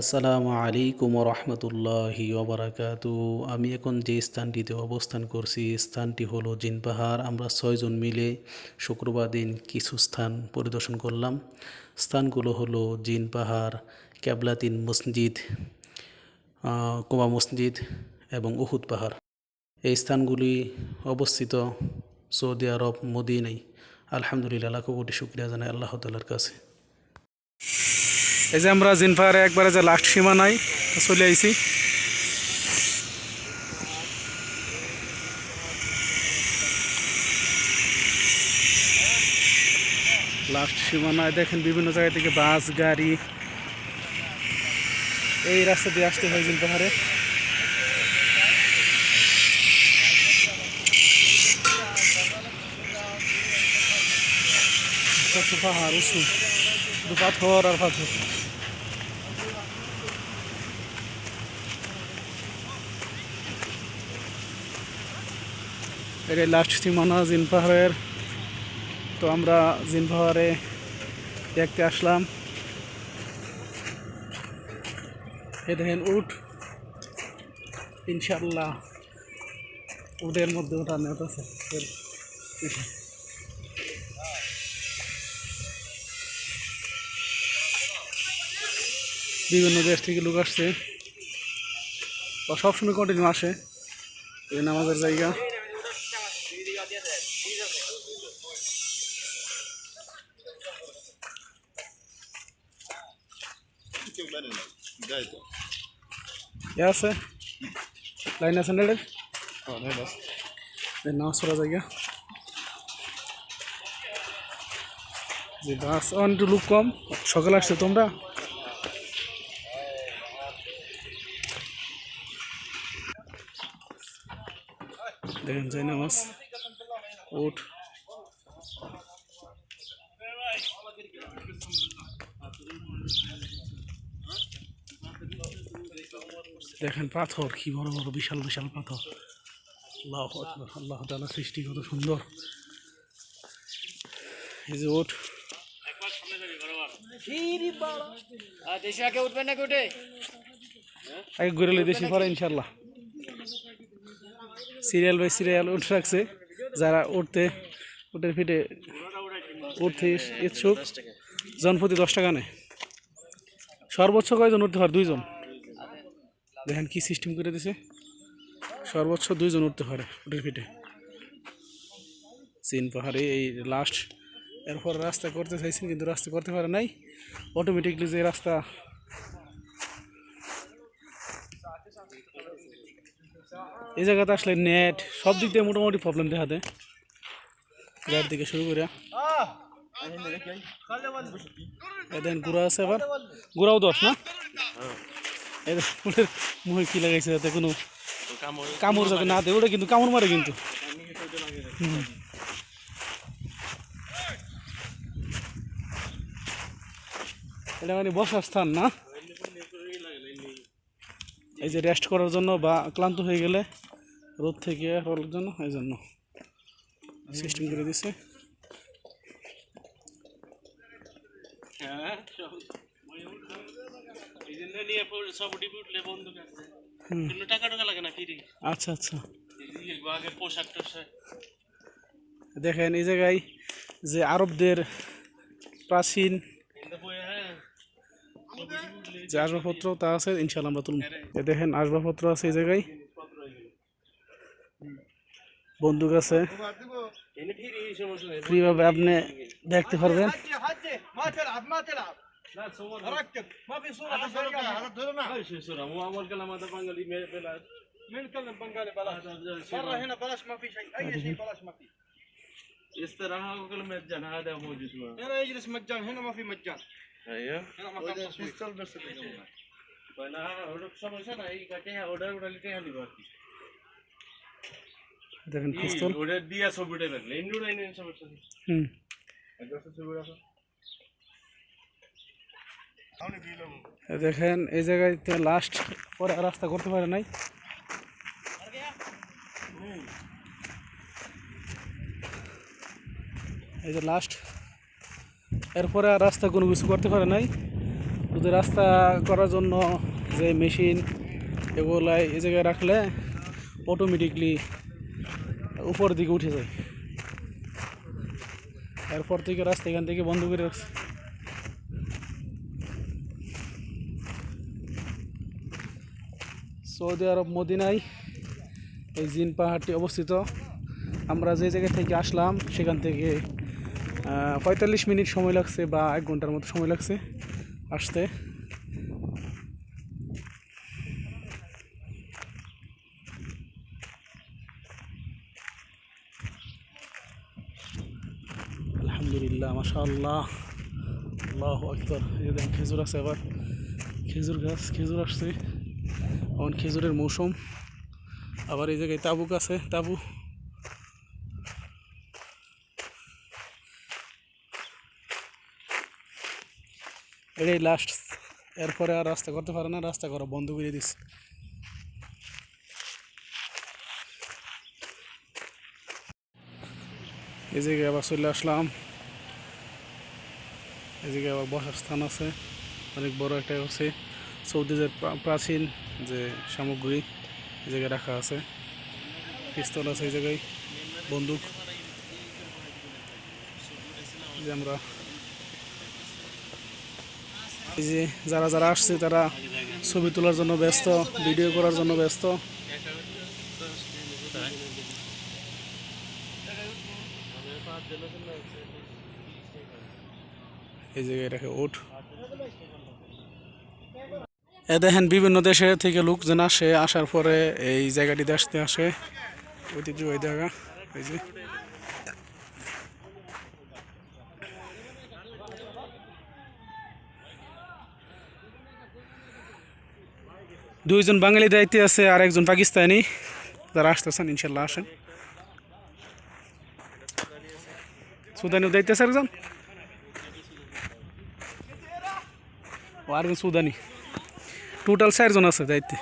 আসসালামু আলাইকুম রহমতুল্লাহি ওবরাকাতু। আমি এখন যে স্থানটিতে অবস্থান করছি স্থানটি হলো জিন পাহাড়। আমরা 6 জন মিলে শুক্রবার দিন কিছু স্থান পরিদর্শন করলাম। স্থানগুলো হলো জিন পাহাড়, ক্যাবলাতিন মসজিদ, কুবা মসজিদ এবং উহুদ পাহাড়। এই স্থানগুলি অবস্থিত সৌদি আরব মদিনায়। আলহামদুলিল্লাহ, লাখো কোটি শুকরিয়া জানাই আল্লাহ তাআলার কাছে। এই যে আমরা জিনপাহাড়ে একবারে যে লাস্ট সীমানায় চলে আইছি। লাস্ট সীমানায় দেখেন বিভিন্ন জায়গা থেকে বাস গাড়ি এই রাস্তা দিয়ে আসতে হয় জিনপাহাড়ে। পাহাড় উঁচু, দু পাথর আর পাথর। এটাই লাস্ট সীমানা জিন পাহাড়ের। তো আমরা জিন পাহাড়ে দেখতে আসলাম। এ দেখেন উট, ইনশাল্লাহ উটের মধ্যে ওঠা নেট আছে। বিভিন্ন দেশ থেকে লোক আসছে, সবসময় কন্টিনিউ আসে। এই নামাজের জায়গা। আছে লাইন আছে না নামাজ পড়া জায়গা। যে বাস একটু লোক কম, সকালে আসছে তোমরা। দেখেন যাই নামাজ উঠ। দেখেন পাথর কি বড় বড় বিশাল বিশাল পাথর। আল্লাহু আকবার, আল্লাহ তাআলার সৃষ্টি কত সুন্দর। এই যে উঠ। আগে ঘুরে লই দেশি পরে ইনশাল্লাহ। সিরিয়াল বাই সিরিয়াল উঠ রাখছে। যারা উটের ফিটে উঠতে ইচ্ছুক জনপ্রতি 10 টাকা নেয়। সর্বোচ্চ কয়জন উঠতে পারে? 2 জন। দেখেন কি সিস্টেম করে দিছে, সর্বোচ্চ 2 জন উঠতে পারে উটের ফিটে। চীন পাহাড়ে এই লাস্ট। এরপর রাস্তা করতে চাইছেন কিন্তু রাস্তা করতে পারে নাই। অটোমেটিকলি যে রাস্তা, এই জায়গাতে আসলে নেট সব দিক দিয়ে মোটামুটি প্রবলেম দেখা দেয়, গাড়ি থেকে শুরু করে। দেখেন গুড়া আছে, আবার গুড়াও 10 না। মুখে কি লাগাইছে যাতে কোনো কামড় যাতে না দেয়, ওটা কিন্তু কামড় মারে কিন্তু। এটা মানে বসার স্থান না, এই যে রেস্ট করার জন্য বা ক্লান্ত হয়ে গেলে রোদ থেকে করার জন্য এই জন্য সিস্টেম করে দিছে। আচ্ছা আচ্ছা। দেখেন এই জায়গায় যে আরবদের প্রাচীন যে আসবাবপত্র তা আছে, ইনশাল্লাহ আমরা তুলব। দেখেন আসবাবপত্র আছে এই জায়গায়, বন্দুক আছে, ফ্রিভাবে আপনি দেখতে পারবেন। استراحة وكل مجان هذا موجود هنا يجلس مجان هنا ما في مجان. ايوه هنا مكان بيستل بس ولا ওটা সমস্যা নাই কাটে অর্ডার উঠালিতে হালি বাকি দেখেন পিস্তল অর্ডার দিয়া ছবিটা রাখলে ইন্ডু লাইনে সমস্যা নেই। আচ্ছা ছবি রাখো। দেখেন এই জায়গায় লাস্ট পরে রাস্তা করতে পারে নাই। এই যে লাস্ট, এরপরে আর রাস্তা কোনো কিছু করতে পারে নাই। যদি রাস্তা করার জন্য যে মেশিন এগুলাই এই জায়গায় রাখলে অটোমেটিকলি উপর দিকে উঠে যায়। এরপর থেকে রাস্তা এখান থেকে বন্ধ করে রাখছে। সৌদি আরব মদিনায় এই জিন পাহাড়টি অবস্থিত। আমরা যে জায়গা থেকে আসলাম সেখান থেকে 45 মিনিট সময় লাগছে বা 1 ঘন্টার মতো সময় লাগছে আসতে। আলহামদুলিল্লাহ, মাশাআল্লাহ, আল্লাহু আকবার। এই দেখেন খেজুর আছে, আবার খেজুর গাছ, খেজুর আসছে, এখন খেজুরের মৌসুম। আবার এই জায়গায় তাবুক আছে, তাবু। এটাই লাস্ট, এরপরে আর রাস্তা করতে পারে না, রাস্তা করা বন্ধ করে দিচ্ছে। এই জায়গায় আবার চলে আসলাম। এই জায়গায় আবার বসার স্থান আছে, অনেক বড় একটা হচ্ছে সৌদিদের প্রাচীন যে সামগ্রী এই জায়গায় রাখা আছে। পিস্তল আছে এই জায়গায়, বন্দুক। যে আমরা এই যে যারা যারা আসছে তারা ছবি তোলার জন্য ব্যস্ত, ভিডিও করার জন্য ব্যস্ত। এই জায়গায় রেখে উঠ। এ দেখেন বিভিন্ন দেশে থেকে লোকজন আসে, আসার পরে এই জায়গাটিতে আসতে আসে, ঐতিহ্যবাহী জায়গা। এই যে দুইজন বাঙালি দায়িত্বে আছে আর একজন পাকিস্তানি, যারা আসতেছেন ইনশাল্লাহ আসেন। সুদানি দায়িত্বে আছে একজন, ও আরেকজন সুদানি, টোটাল 4 জন আছে দায়িত্বে।